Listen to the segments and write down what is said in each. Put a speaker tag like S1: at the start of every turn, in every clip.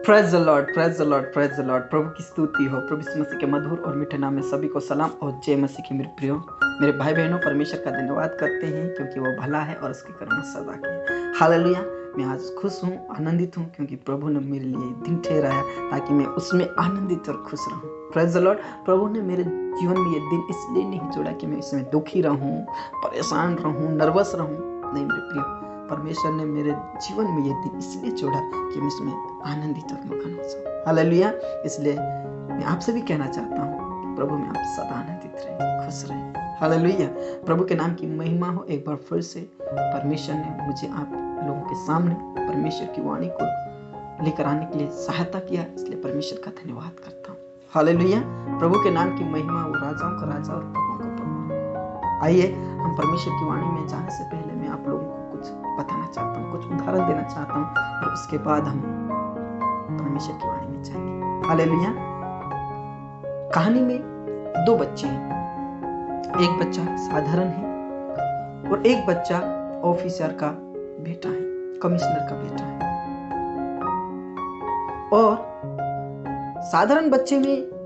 S1: Praise the lord, praise the lord, praise the lord. प्रभु की स्तुति हो। प्रभु यीशु मसीह के मधुर और मीठे नाम में सभी को सलाम और जय मसीह की। मेरे प्रियो, मेरे भाई बहनों, परमेश्वर का धन्यवाद करते हैं क्योंकि वो भला है और उसकी करुणा सदा की है। हालेलुया। मैं आज खुश हूँ, आनंदित हूँ क्योंकि प्रभु ने मेरे लिए दिन ठहराया ताकि मैं उसमें आनंदित और खुश रहूँ। Praise the lord. प्रभु ने मेरे जीवन में ये दिन इसलिए नहीं जोड़ा कि मैं इसमें दुखी रहूँ, परेशान रहूँ, नर्वस रहूँ। नहीं मेरे प्रियो, परमेश्वर ने मेरे जीवन में ये दिन इसलिए जोड़ा कि मैं इसमें आनंदित और मगन हो जाऊं। हालेलुया। इसलिए मैं आपसे भी कहना चाहता हूँ, प्रभु में आप सदा आनंदित रहे, खुश रहे। हालेलुया। प्रभु के नाम की महिमा हो। एक बार फिर से परमेश्वर ने मुझे आप लोगों के सामने परमेश्वर की वाणी को लेकर आने के लिए सहायता किया, इसलिए परमेश्वर का धन्यवाद करता हूँ। हालेलुया। प्रभु के नाम की महिमा, वो राजाओं का राजा और प्रभुओं का प्रभु। आइए हम परमेश्वर की वाणी में जाने से पहले मैं आप लोगों को कुछ बताना चाहता हूँ, कुछ उदाहरण देना चाहता हूँ और उसके बाद हम परमेश्वर की वाणी में जाएंगे। हालेलुया। कहानी में दो बच्चे हैं। एक बच्चा साधारण है और एक बच्चा ऑफिसर का बेटा है, कमिश्नर का बेटा है। और साधारण बच्चे में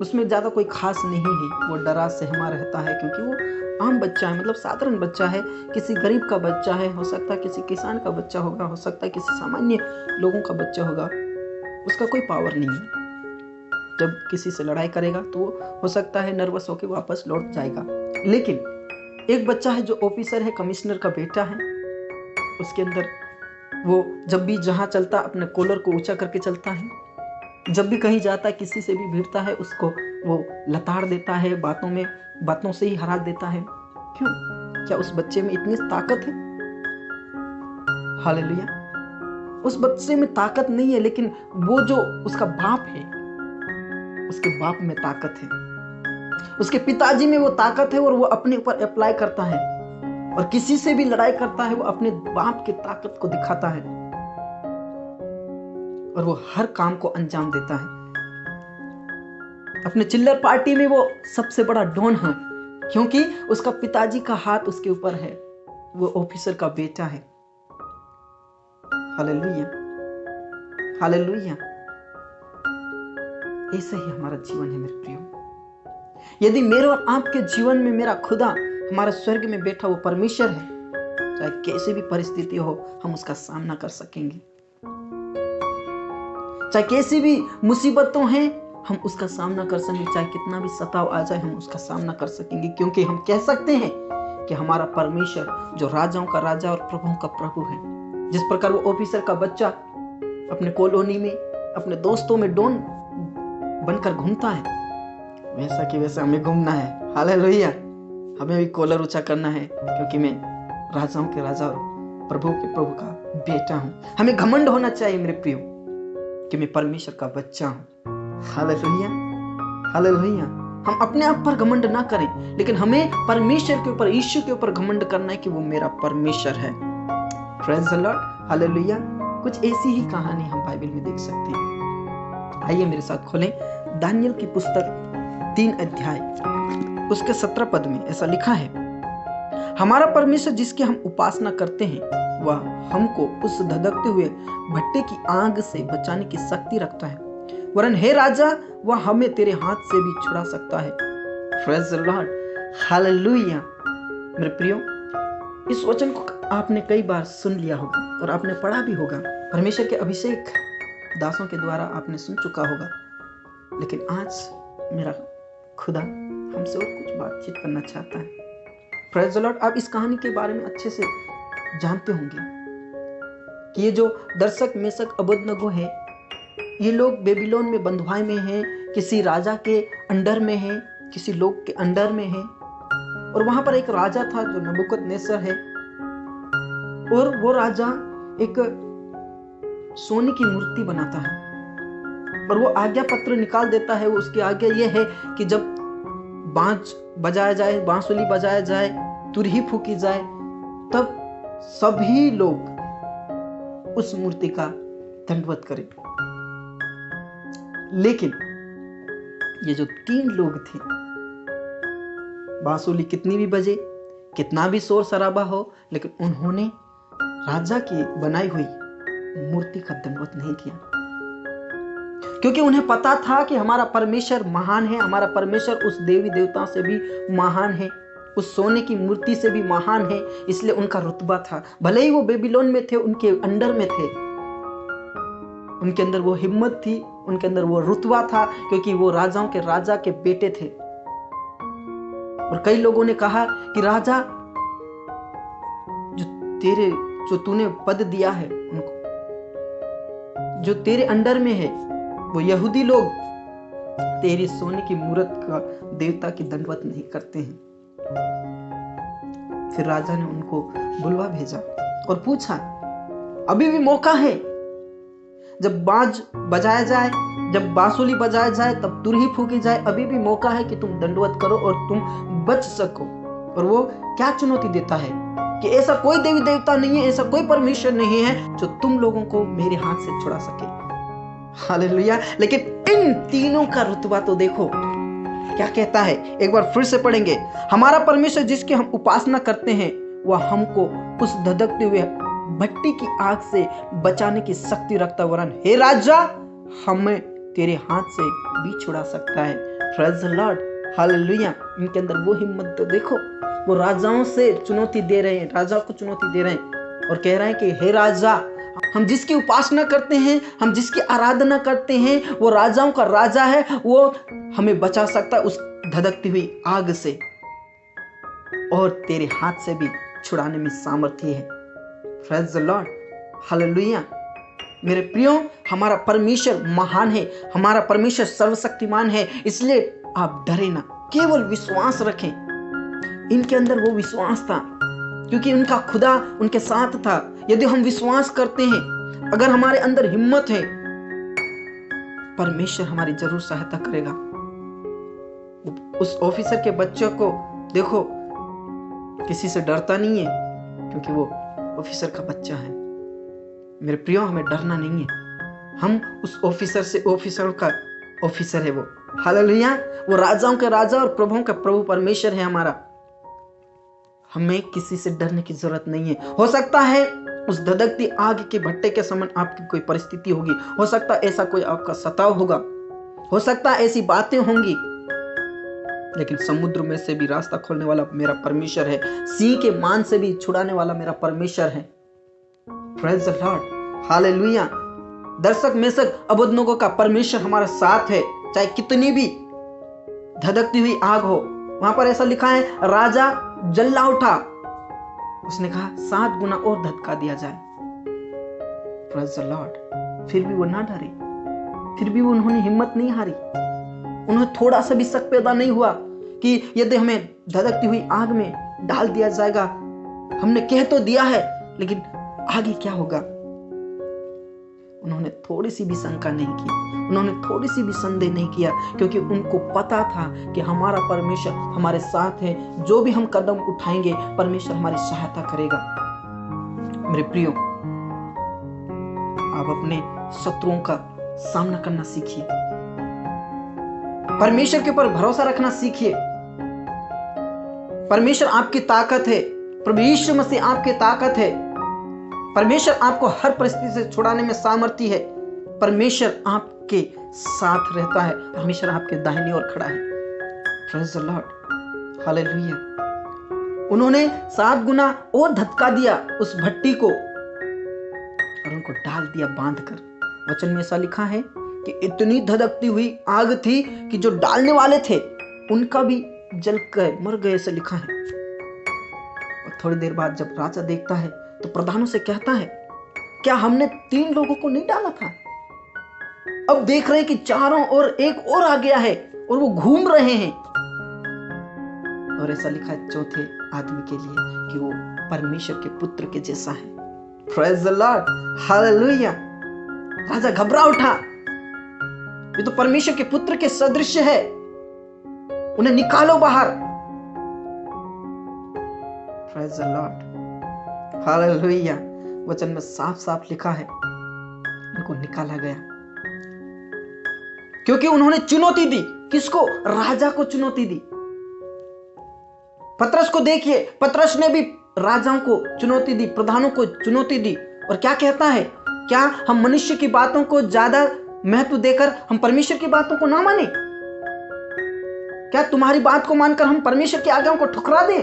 S1: उसमें ज्यादा कोई खास नहीं है, वो डरा सहमा रहता है क्योंकि वो आम बच्चा है, मतलब साधारण बच्चा है। किसी गरीब का बच्चा है, हो सकता है किसी किसान का बच्चा होगा, हो सकता है किसी सामान्य लोगों का बच्चा होगा। उसका कोई पावर नहीं है। जब किसी से लड़ाई करेगा तो वो हो सकता है नर्वस होकर वापस लौट जाएगा। लेकिन एक बच्चा है जो ऑफिसर है, कमिश्नर का बेटा है। उसके अंदर वो जब भी जहां चलता अपने कॉलर को ऊंचा करके चलता है। जब भी कहीं जाता है, किसी से भी भिड़ता है, उसको वो लताड़ देता है, बातों से ही हरा देता है। क्यों? क्या उस बच्चे में इतनी ताकत है? हालेलुया। उस बच्चे में ताकत नहीं है, लेकिन वो जो उसका बाप है, उसके बाप में ताकत है, उसके पिताजी में वो ताकत है और वो अपने ऊपर अप्लाई करता है। और किसी से भी लड़ाई करता है, वो अपने बाप की ताकत को दिखाता है और वो हर काम को अंजाम देता है। अपने चिल्लर पार्टी में वो सबसे बड़ा डॉन है क्योंकि उसका पिताजी का हाथ उसके ऊपर है। वो ऑफिसर का बेटा है। Hallelujah, hallelujah. ऐसा ही हमारा जीवन है मेरे प्रियो। यदि मेरे और आपके जीवन में मेरा खुदा, हमारा स्वर्ग में बैठा वो परमेश्वर है, चाहे कैसी भी परिस्थिति हो, हम उसका सामना कर सकेंगे। चाहे कैसी भी मुसीबतों हैं, हम उसका सामना कर सकेंगे। चाहे कितना भी सताव आ जाए, हम उसका सामना कर सकेंगे, क्योंकि हम कह सकते हैं कि हमारा परमेश्वर जो राजाओं का राजा और प्रभुओं का प्रभु है। जिस प्रकार वो ऑफिसर का बच्चा अपने कॉलोनी में अपने दोस्तों में डॉन बनकर घूमता है, वैसा कि वैसा हमें घूमना है। हालेलुया। हमें भी कॉलर ऊंचा करना है क्योंकि मैं राजाओं के राजा और प्रभु के प्रभु का बेटा हूं। हमें घमंड होना चाहिए मेरे प्रियो कि मैं परमेश्वर का बच्चा हूं। Hallelujah, hallelujah. हम अपने आप पर घमंड ना करें, लेकिन हमें परमेश्वर के ऊपर, यीशु के ऊपर घमंड करना है कि वो मेरा परमेश्वर है। Praise the lord. हालेलुया। कुछ ऐसी ही कहानी हम बाइबल में देख सकते हैं। आइए मेरे साथ खोलें दानियल की पुस्तक 3 अध्याय उसके 17 पद में ऐसा लिखा है, हमारा परमेश्वर जिसकी हम उपासना करते हैं, वह हमको उस धधकते हुए भट्टे की आग से बचाने की शक्ति रखता है। वरन हे राजा, वह हमें तेरे हाथ से भी छुड़ा सकता है। Praise the lord. हालेलुया। मेरे प्रियो, इस वचन को आपने कई बार सुन लिया होगा और आपने पढ़ा भी होगा। परमेश्वर के अभिषेक दासों के द्वारा आपने सुन चुका होगा। लेकिन आज मेरा खुदा हमसे और कुछ बातचीत करना चाहता है। Praise the Lord. आप इस कहानी के बारे में अच्छे से जानते होंगे कि ये जो दर्शक मेशक अबेदनगो है, ये लोग बेबीलोन में बंधुआई में हैं, किसी राजा के अंडर में हैं, किसी लोग के अंडर में हैं। और वहां पर एक राजा था जो नबूकदनेस्सर है, और वो राजा एक सोने की मूर्ति बनाता है और वो आज्ञा पत्र निकाल देता है। उसकी आज्ञा ये है कि जब बजाया जाए, बांसुरी बजाया जाए, तुरही फूकी जाए, तब सभी लोग उस मूर्ति का दंडवत करें। लेकिन ये जो 3 लोग थे, बांसुरी कितनी भी बजे, कितना भी शोर शराबा हो, लेकिन उन्होंने राजा की बनाई हुई मूर्ति का दंडवत नहीं किया। क्योंकि उन्हें पता था कि हमारा परमेश्वर महान है, हमारा परमेश्वर उस देवी देवताओं से भी महान है, उस सोने की मूर्ति से भी महान है। इसलिए उनका रुतबा था। भले ही वो बेबीलोन में थे, उनके अंडर में थे, उनके अंदर वो हिम्मत थी, उनके अंदर वो रुतबा था, क्योंकि वो राजाओं के राजा के बेटे थे। और कई लोगों ने कहा कि राजा, जो तूने पद दिया है उनको, जो तेरे अंडर में है, वो यहूदी लोग तेरी सोने की मूर्त का देवता की दंडवत नहीं करते हैं। फिर राजा ने उनको बुलवा भेजा और पूछा, अभी भी मौका है, जब बाज बजाया जाए, जब बांसुरी बजाया जाए, तब तुरही फूकी जाए, अभी भी मौका है कि तुम दंडवत करो और तुम बच सको। और वो क्या चुनौती देता है कि ऐसा कोई देवी देवता नहीं है, ऐसा कोई परमेश्वर नहीं है जो तुम लोगों को मेरे हाथ से छुड़ा सके। हालेलुया। लेकिन इन तीनों का रुतबा तो देखो क्या कहता है, एक बार फिर से पढ़ेंगे। हमारा परमेश्वर जिसकी हम उपासना करते हैं, वह हमको उस धधकते हुए भट्टी की आग से बचाने की शक्ति रखता, वरन हे राजा, हमें तेरे हाथ से भी छुड़ा सकता है। Praise the lord, hallelujah. इनके अंदर वो हिम्मत तो देखो, वो राजाओं से चुनौती दे रहे हैं, राजा को चुनौती दे रहे हैं और कह रहे हैं कि हे राजा, हम जिसकी उपासना करते हैं, हम जिसकी आराधना करते हैं, वो राजाओं का राजा है, वो हमें बचा सकता है उस धधकती हुई आग से, और तेरे हाथ से भी छुड़ाने में सामर्थ्य है। Praise the lord, hallelujah. मेरे प्रियो, हमारा परमेश्वर महान है, हमारा परमेश्वर सर्वशक्तिमान है, इसलिए आप डरे ना, केवल विश्वास रखें। इनके अंदर वो विश्वास था क्योंकि उनका खुदा उनके साथ था। यदि हम विश्वास करते हैं, अगर हमारे अंदर हिम्मत है, परमेश्वर हमारी जरूर सहायता करेगा। उस ऑफिसर के बच्चे को देखो, किसी से डरता नहीं है क्योंकि वो ऑफिसर का बच्चा है। मेरे प्रियो, हमें डरना नहीं है, हम उस ऑफिसर से, ऑफिसर का ऑफिसर है वो। हालेलुया। वो राजाओं के राजा और प्रभुओं का प्रभु परमेश्वर है हमारा। हमें किसी से डरने की जरूरत नहीं है। हो सकता है उस धधकती आग के भट्टे के समान आपकी कोई परिस्थिति होगी, हो सकता है ऐसा कोई आपका सताव होगा, हो सकता है ऐसी बातें होंगी, लेकिन समुद्र में से भी रास्ता खोलने वाला मेरा परमेश्वर है, सिंह के मान से भी छुड़ाने वाला मेरा परमेश्वर है। Praise the lord, hallelujah. दर्शक मेशक अबेदनगो का परमेश्वर हमारा साथ है, चाहे कितनी भी धधकती हुई आग हो। वहां पर ऐसा लिखा है, राजा जल्ला उठा, उसने कहा 7 गुना और धधका दिया जाए। Praise the Lord. फिर भी वो ना डरे, फिर भी उन्होंने हिम्मत नहीं हारी, उन्हें थोड़ा सा भी शक पैदा नहीं हुआ कि यदि हमें धधकती हुई आग में डाल दिया जाएगा, हमने कह तो दिया है, लेकिन आगे क्या होगा। उन्होंने थोड़ी सी भी शंका नहीं की, उन्होंने थोड़ी सी भी संदेह नहीं किया, क्योंकि उनको पता था कि हमारा परमेश्वर हमारे साथ है। जो भी हम कदम उठाएंगे, परमेश्वर हमारी सहायता करेगा। मेरे प्रियो, आप अपने शत्रुओं का सामना करना सीखिए, परमेश्वर के ऊपर भरोसा रखना सीखिए। परमेश्वर आपकी ताकत है, प्रभु यीशु मसीह आपकी ताकत है। परमेश्वर आपको हर परिस्थिति से छुड़ाने में सामर्थ्य है। परमेश्वर आपके साथ रहता है, परमेश्वर आपके दाहिनी ओर खड़ा है। Praise the lord, hallelujah. उन्होंने 7 गुना और धधका दिया उस भट्टी को और उनको डाल दिया बांधकर। वचन में ऐसा लिखा है कि इतनी धधकती हुई आग थी कि जो डालने वाले थे उनका भी जल गए, मर गए, ऐसा लिखा है। और थोड़ी देर बाद जब राजा देखता है तो प्रधानों से कहता है, क्या हमने 3 लोगों को नहीं डाला था? अब देख रहे हैं कि चारों ओर एक और आ गया है और वो घूम रहे हैं। और ऐसा लिखा है चौथे आदमी के लिए कि वो परमेश्वर के पुत्र के जैसा है। Praise the lord, hallelujah. राजा घबरा उठा, ये तो परमेश्वर के पुत्र के सदृश है, उन्हें निकालो बाहर। Praise the lord, hallelujah. वचन में साफ साफ लिखा है, उनको निकाला गया क्योंकि उन्होंने चुनौती दी। किसको? राजा को चुनौती दी। पतरस को देखिए, पतरस ने भी राजाओं को चुनौती दी, प्रधानों को चुनौती दी। और क्या कहता है? क्या हम मनुष्य की बातों को ज्यादा महत्व देकर हम परमेश्वर की बातों को ना माने? क्या तुम्हारी बात को मानकर हम परमेश्वर की आज्ञाओं को ठुकरा दें?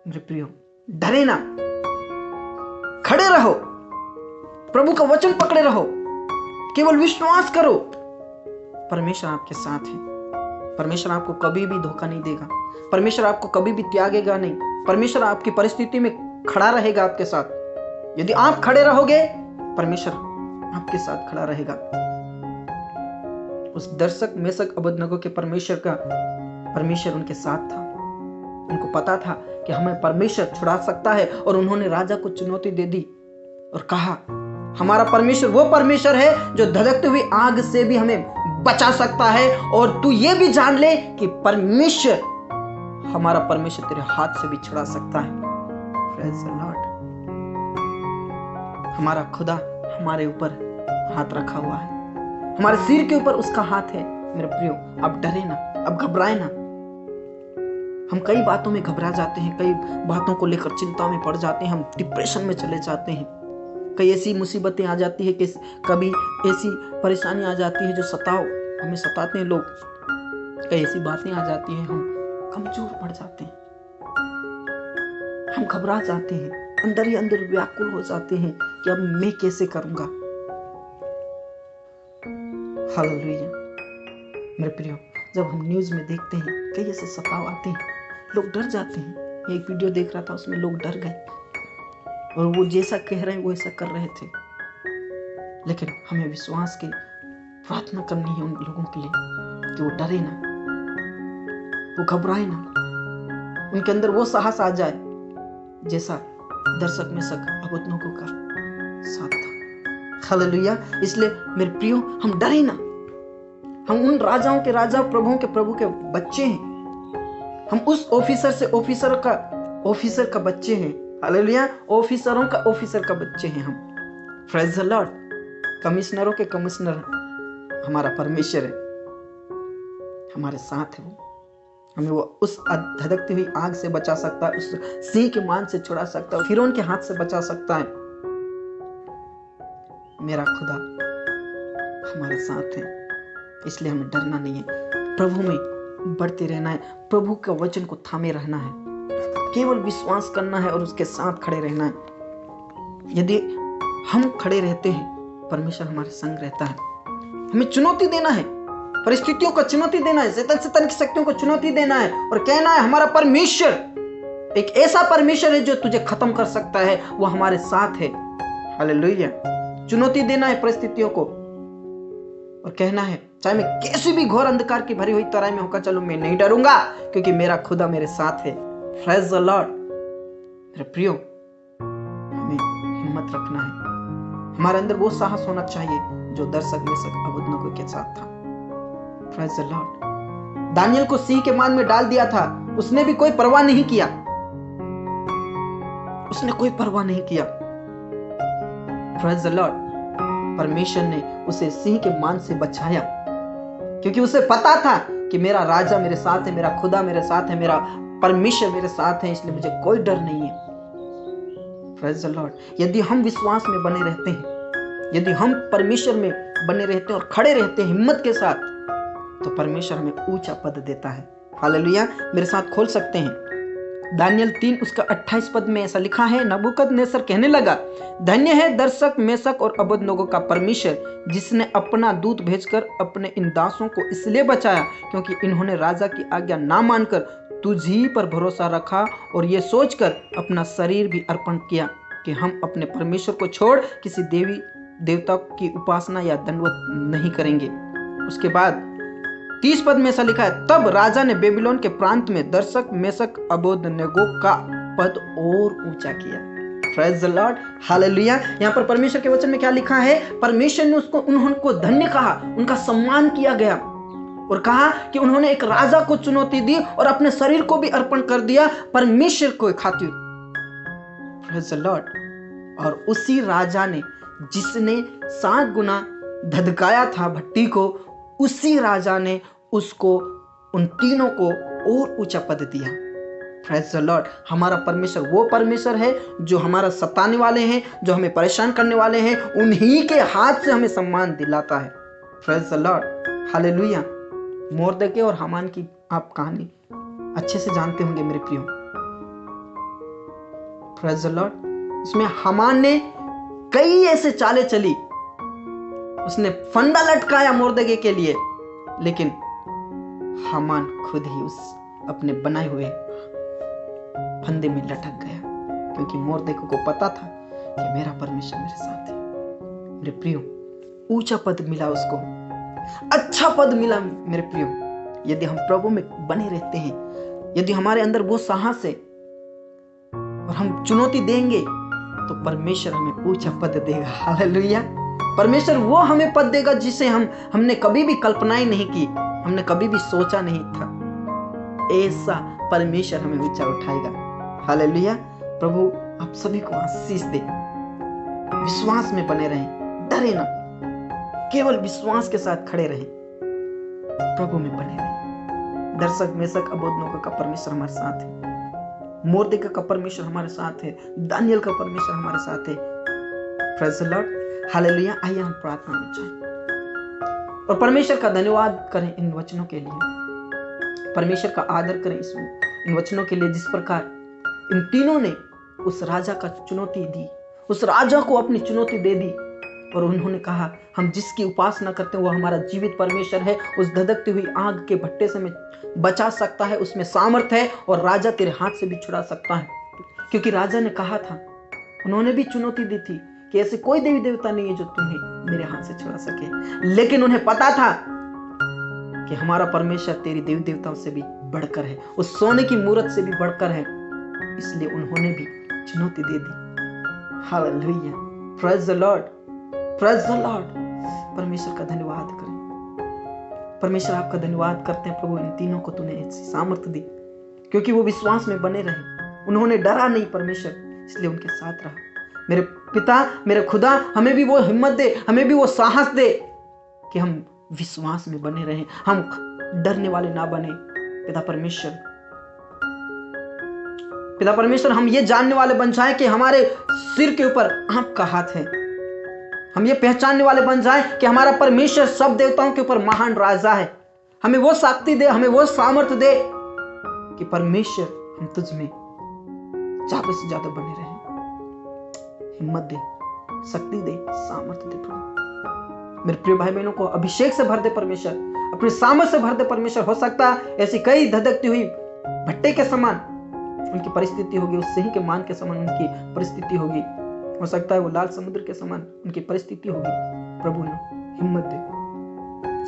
S1: मेरे प्रियो, डरे ना, खड़े रहो, प्रभु का वचन पकड़े रहो, केवल विश्वास करो। परमेश्वर आपके साथ है। परमेश्वर आपको कभी भी धोखा नहीं देगा। परमेश्वर आपको कभी भी त्यागेगा नहीं। परमेश्वर आपकी परिस्थिति में खड़ा रहेगा आपके साथ। यदि आप खड़े रहोगे, परमेश्वर आपके साथ खड़ा रहेगा। उस दर्शक मेशक अबेदनगो के परमेश्वर उनके साथ था। उनको पता था कि हमें परमेश्वर छुड़ा सकता है, और उन्होंने राजा को चुनौती दे दी और कहा, हमारा परमेश्वर वो परमेश्वर है जो धधकती हुई आग से भी हमें बचा सकता है, और तू ये भी जान ले कि परमेश्वर, हमारा परमेश्वर तेरे हाथ से भी छुड़ा सकता है। Praise the Lord. हमारा खुदा हमारे ऊपर हाथ रखा हुआ है, हमारे सिर के ऊपर उसका हाथ है। मेरे प्रियो, अब डरे ना, अब घबराए ना। हम कई बातों में घबरा जाते हैं, कई बातों को लेकर चिंता में पड़ जाते हैं, हम डिप्रेशन में चले जाते हैं। कई ऐसी मुसीबतें आ जाती है कि कभी ऐसी परेशानी आ जाती है जो हमें सताते हैं लोग। कई ऐसी बातें आ जाती हैं, हम कमजोर पड़ जाते हैं, हम घबरा जाते हैं, अंदर ही अंदर व्याकुल हो जाते हैं कि अब मैं कैसे करूंगा। हालेलुया। मेरे प्रियो, जब हम न्यूज में देखते हैं कई ऐसे सताव आते हैं, लोग डर जाते हैं। एक वीडियो देख रहा था, उसमें लोग डर गए और वो जैसा कह रहे हैं वो ऐसा कर रहे थे। लेकिन हमें विश्वास की प्रार्थना करनी है उन लोगों के लिए कि वो डरे ना, वो घबराए ना, उनके अंदर वो साहस आ जाए जैसा दर्शक मेशक अबेदनगो का साथ था। हालेलुया। इसलिए मेरे प्रियो, हम डरे ना। हम उन राजाओं के राजा, प्रभुओं के प्रभु के बच्चे हैं। हम उस ऑफिसर का बच्चे हैं। हालेलुया। ऑफिसरों का ऑफिसर का बच्चे हैं हम। Praise the Lord. कमिश्नरों के कमिश्नर हमारा परमेश्वर है, हमारे साथ है वो। हमें वो उस धधकती हुई आग से बचा सकता है, उस सिंह के मान से छुड़ा सकता है, फिरौन के हाथ से बचा सकता है। मेरा खुदा हमारे साथ है, इसलिए हमें डरना नहीं है। प्रभु में बढ़ते रहना है, प्रभु का वचन को थामे रहना है, केवल विश्वास करना है और उसके साथ खड़े रहना है। यदि हम खड़े रहते हैं, परमेश्वर हमारे संग रहता है। हमें चुनौती देना है, परिस्थितियों को चुनौती देना है, शैतान की शक्तियों को चुनौती देना है और कहना है, हमारा परमेश्वर एक ऐसा परमेश्वर है जो तुझे खत्म कर सकता है, वो हमारे साथ है। हालेलुया। चुनौती देना है परिस्थितियों को और कहना है, चाहे मैं कैसी भी घोर अंधकार की भरी हुई तराई में होकर चलूं, मैं नहीं डरूंगा, क्योंकि मेरा खुदा मेरे साथ है। Praise the Lord. मेरे प्रियो, हमें हिम्मत रखना है। हमारे अंदर वो साहस होना चाहिए जो दर्शक मेशक अबेदनगो के साथ था। Praise the Lord. दानियल को सिंह के मान में डाल दिया था, उसने भी कोई परवाह नहीं किया, उसने कोई परवाह नहीं किया। Praise the lord. परमेश्वर ने उसे सिंह के मान से बचाया, क्योंकि उसे पता था कि मेरा राजा मेरे साथ है, मेरा खुदा मेरे साथ है, मेरा परमेश्वर मेरे साथ है, इसलिए मुझे कोई डर नहीं है। Praise the Lord. यदि हम विश्वास में बने रहते हैं, यदि हम परमेश्वर में बने रहते हैं और खड़े रहते हैं हिम्मत के साथ, तो परमेश्वर हमें ऊंचा पद देता है। हालेलुया। मेरे साथ खोल सकते हैं दानियल 3 उसका 28 पद में ऐसा लिखा है, नबूकदनेस्सर कहने लगा, धन्य है दर्शक मेशक और अबेदनगो का परमेश्वर, जिसने अपना दूत भेजकर अपने इन दासों को इसलिए बचाया क्योंकि इन्होंने राजा की आज्ञा ना मानकर तुझ ही पर भरोसा रखा और ये सोचकर अपना शरीर भी अर्पण किया कि हम अपने परमेश्वर को छोड़ किसी देवी देवता की उपासना या दंडवत नहीं करेंगे। उसके बाद 30 पद में ऐसा लिखा है, तब राजा ने बेबीलोन के प्रांत में दर्शक मेशक अबेदनगो का पद और ऊंचा किया। Praise the lord. हालेलुया। यहाँ पर परमेश्वर के वचन में क्या लिखा है, परमेश्वर ने उनको धन्य कहा, उनका सम्मान किया गया और कहा कि उन्होंने एक राजा को चुनौती दी और अपने शरीर को भी अर्पण कर दिया परमेश्वर को खातिर। Praise the Lord. और उसी राजा ने, जिसने 7 गुना धधकाया था भट्टी को, उसी राजा ने उसको, उन तीनों को और ऊंचा पद दिया। Praise the Lord. हमारा परमेश्वर वो परमेश्वर है जो हमारा सताने वाले हैं, जो हमें परेशान करने वाले हैं, उन्हीं के हाथ से हमें सम्मान दिलाता है। Praise the lord, hallelujah. Mordecai और हामान की आप कहानी अच्छे से जानते होंगे मेरे प्रियो। Praise the Lord. इसमें हामान ने कई ऐसे चाले चली, उसने फंदा लटकाया मोर्दके के लिए, लेकिन हामान खुद ही उस अपने बनाए हुए फंदे में लटक गया, क्योंकि मोर्दके को पता था कि मेरा परमेश्वर मेरे साथ है। मेरे प्रियो, ऊंचा पद मिला उसको, अच्छा पद मिला मेरे प्रियो। यदि हम प्रभु में बने रहते हैं, यदि हमारे अंदर वो साहस है और हम चुनौती देंगे, तो परमेश्वर हमें ऊंचा पद देगा। हालेलुया। परमेश्वर वो हमें पद देगा जिसे हमने कभी भी कल्पना ही नहीं की, हमने कभी भी सोचा नहीं था। ऐसा परमेश्वर हमें ऊंचा उठाएगा। हालेलुया। प्रभु आप सभी को आशीष दे। विश्वास में बने रहें, डरे ना, केवल विश्वास के साथ खड़े रहें, प्रभु में बने रहें। दर्शक मेशक अबेदनगो का परमेश्वर हमारे साथ है, मोर्दके का परमेश्वर हमारे साथ है, दानियल का परमेश्वर हमारे साथ है। Praise the lord, hallelujah. आइए हम प्रार्थना में जाएं और परमेश्वर का धन्यवाद करें इन वचनों के लिए, परमेश्वर का आदर करें इन वचनों के लिए, जिस प्रकार इन तीनों ने उस राजा का चुनौती दी, उस राजा को अपनी चुनौती दे दी, और उन्होंने कहा हम जिसकी उपासना करते हैं वो हमारा जीवित परमेश्वर है, उस धधकती हुई आग के भट्टे से हमें बचा सकता है, उसमें सामर्थ्य है, और राजा तेरे हाथ से भी छुड़ा सकता है। क्योंकि राजा ने कहा था, उन्होंने भी चुनौती दी थी कि ऐसे कोई देवी देवता नहीं है जो तुम्हें मेरे हाथ से छुड़ा सके, लेकिन उन्हें पता था कि हमारा परमेश्वर तेरी देवी देवताओं से भी बढ़कर है, उस सोने की मूरत से भी बढ़कर है, इसलिए उन्होंने भी चुनौती दे दी। Hallelujah. Praise the lord, praise the lord. परमेश्वर का धन्यवाद करें। परमेश्वर आपका धन्यवाद करते हैं प्रभु, इन तीनों को तूने ऐसी सामर्थ्य दी, क्योंकि वो विश्वास में बने रहे, उन्होंने डरा नहीं परमेश्वर, इसलिए उनके साथ रहा। मेरे पिता, मेरे खुदा, हमें भी वो हिम्मत दे, हमें भी वो साहस दे कि हम विश्वास में बने रहें, हम डरने वाले ना बने। पिता परमेश्वर, हम ये जानने वाले बन जाएं कि हमारे सिर के ऊपर आपका हाथ है। हम ये पहचानने वाले बन जाएं कि हमारा परमेश्वर सब देवताओं के ऊपर महान राजा है। हमें वो शक्ति दे, हमें वो सामर्थ्य दे कि परमेश्वर हम तुझ में ज्यादा से ज्यादा बने रहें। हिम्मत दे, शक्ति दे, सामर्थ्य दे प्रभु। मेरे प्रिय भाई बहनों को अभिषेक से भर दे परमेश्वर, अपने सामर्थ्य से भर दे परमेश्वर। हो सकता है ऐसी कई धधकती हुई भट्टे के समान उनकी परिस्थिति होगी, उस सिंह के मान के समान उनकी परिस्थिति होगी, हो सकता है वो लाल समुद्र के समान उनकी परिस्थिति होगी। प्रभु ने हिम्मत दे,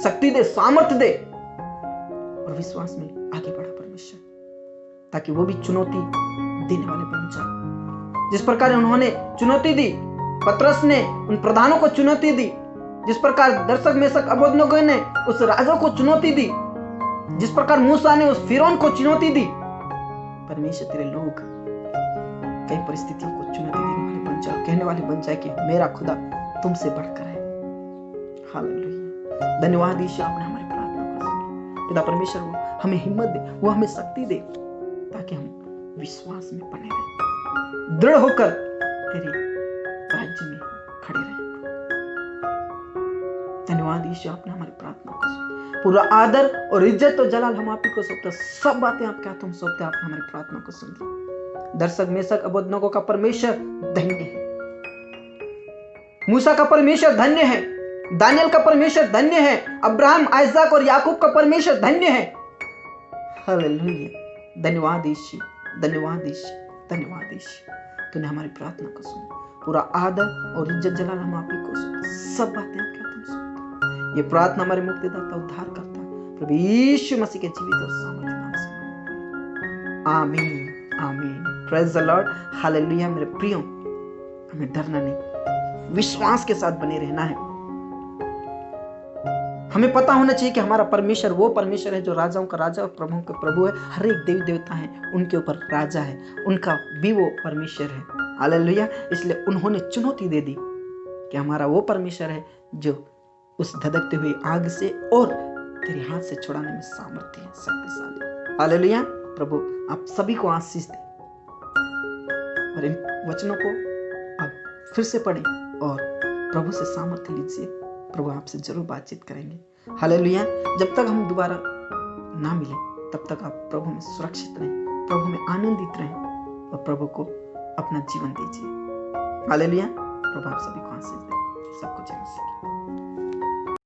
S1: शक्ति दे, सामर्थ्य दे, और विश्वास में आगे बढ़ा परमेश्वर, ताकि वो भी चुनौती देने वाले बन जाए। जिस प्रकार उन्होंने चुनौती दी, पतरस ने उन प्रधानों को चुनौती दी, जिस प्रकार दर्शक मेशक अबेदनगो ने उस राजा को चुनौती दी, जिस प्रकार मूसा ने उस फिरौन को चुनौती दी, परमेश्वर तेरे लोग कई परिस्थितियों को चुनौती देने वाले बन जाए, कहने वाले बन जाए कि मेरा खुदा तुमसे बढ़कर है। हालेलुया। धन्यवाद ईश्वर, आपने हमारी प्रार्थना को सुना। पिता परमेश्वर वो हमें हिम्मत दे, वो हमें शक्ति दे, ताकि हम विश्वास में बने रहें, दृढ़ होकर तेरे राज्य में खड़े रहें। धन्यवाद ईश्वर, आपने हमारी प्रार्थना को सुना। पूरा आदर और इज्जत और जलाल हम आप ही को सौंपते, सब बातें आपके हाथों में सौंपते। आपने हमारी प्रार्थना को सुन लिया। दर्शक मेशक अबेदनगो का परमेश्वर धन्य है, मूसा का परमेश्वर धन्य है, दानियल का परमेश्वर धन्य है, अब्राहम, आइजक और याकूब का परमेश्वर धन्य है। हालेलुया। धन्यवाद ईश्वर, धन्यवाद ईश्वर, धन्यवाद ईश्वर, तूने हमारी प्रार्थना को सुना। पूरा आदर और इज्जत जलाल हम आप ही को सौंपते, सब बातें आपके हाथों में सौंपते। ये प्रार्थना हमारे मुक्तिदाता उद्धार करता प्रभु यीशु मसीह के जीवित और सामर्थ्य नाम से। आमीन, आमीन। Praise the lord, hallelujah. मेरे प्रियो, हमें डरना नहीं, विश्वास के साथ बने रहना है। हमें पता होना चाहिए कि हमारा परमेश्वर वो परमेश्वर है जो राजाओं का राजा और प्रभुओं के प्रभु है। हर एक देवी देवता है, उनके ऊपर राजा है, उनका भी वो परमेश्वर है। हालेलुया। इसलिए उन्होंने चुनौती दे दी कि हमारा वो परमेश्वर है जो उस धधकते हुए आग से और तेरे हाथ से छुड़ाने में सामर्थ्य है, शक्तिशाली। हालेलुया। प्रभु आप सभी को आशीष दे और इन वचनों को आप फिर से पढ़ें और प्रभु से सामर्थ्य लीजिए। प्रभु आपसे जरूर बातचीत करेंगे। हालेलुया। जब तक हम दोबारा ना मिले तब तक आप प्रभु में सुरक्षित रहें, प्रभु में आनंदित रहें और प्रभु को अपना जीवन दीजिए। हालेलुया। प्रभु आप सभी को आशीष दे। सबको जय मसीह की।